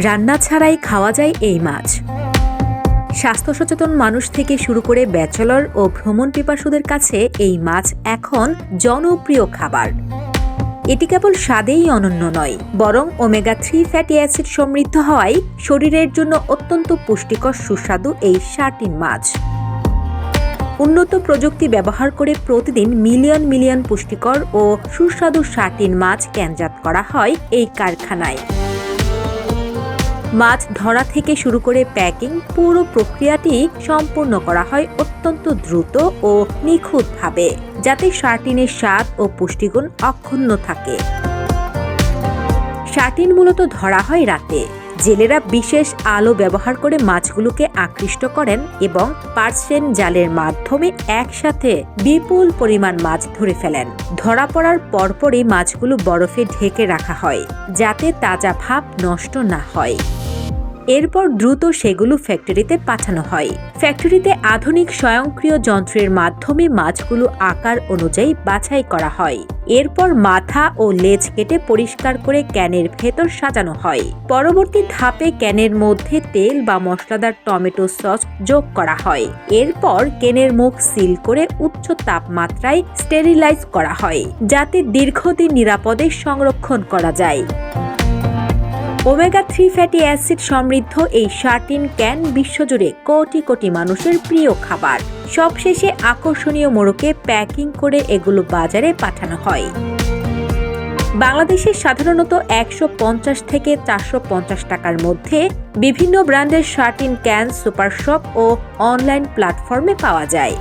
রান্না ছাড়াই খাওয়া যায় এই মাছ। স্বাস্থ্য সচেতন মানুষ থেকে শুরু করে ব্যাচেলর ও ভ্রমণ পিপাসুদের কাছে এই মাছ এখন জনপ্রিয় খাবার। এটি কেবল স্বাদেই অনন্য নয়, বরং ওমেগা-3 ফ্যাটি অ্যাসিড সমৃদ্ধ হওয়ায় শরীরের জন্য অত্যন্ত পুষ্টিকর সুস্বাদু এই সার্টিন মাছ। উন্নত প্রযুক্তি ব্যবহার করে প্রতিদিন মিলিয়ন মিলিয়ন পুষ্টিকর ও সুস্বাদু সার্টিন মাছ ক্যানজাত করা হয় এই কারখানায়। মাছ ধরা থেকে শুরু করে প্যাকিং পুরো প্রক্রিয়াটি সম্পূর্ণ করা হয় অত্যন্ত দ্রুত ও নিখুঁতভাবে, যাতে সার্টিনের স্বাদ ও পুষ্টিগুণ অক্ষুণ্ণ থাকে। সার্টিন মূলত ধরা হয় রাতে। জেলেরা বিশেষ আলো ব্যবহার করে মাছগুলোকে আকৃষ্ট করেন এবং পার্সেন জালের মাধ্যমে একসাথে বিপুল পরিমাণ মাছ ধরে ফেলেন। ধরা পড়ার পরপরই মাছগুলো বরফে ঢেকে রাখা হয়, যাতে তাজা ভাব নষ্ট না হয়। এরপর দ্রুত সেগুলো ফ্যাক্টরিতে পাঠানো হয়। ফ্যাক্টরিতে আধুনিক স্বয়ংক্রিয় যন্ত্রের মাধ্যমে মাছগুলো আকার অনুযায়ী বাছাই করা হয়। এরপর মাথা ও লেজ কেটে পরিষ্কার করে ক্যানের ভেতর সাজানো হয়। পরবর্তী ধাপে ক্যানের মধ্যে তেল বা মশলাদার টমেটো সস যোগ করা হয়। এরপর ক্যানের মুখ সিল করে উচ্চ তাপমাত্রায় স্টেরিলাইজ করা হয়, যাতে দীর্ঘদিন নিরাপদে সংরক্ষণ করা যায়। ওমেগা-3 ফ্যাটি অ্যাসিড সমৃদ্ধ এই সার্টিন ক্যান বিশ্বজুড়ে কোটি কোটি মানুষের প্রিয় খাবার। সবশেষে আকর্ষণীয় মোড়কে প্যাকিং করে এগুলো বাজারে পাঠানো হয়। বাংলাদেশে সাধারণত 150 থেকে 450 টাকার মধ্যে বিভিন্ন ব্র্যান্ডের সার্টিন ক্যান সুপার শপ ও অনলাইন প্ল্যাটফর্মে পাওয়া যায়।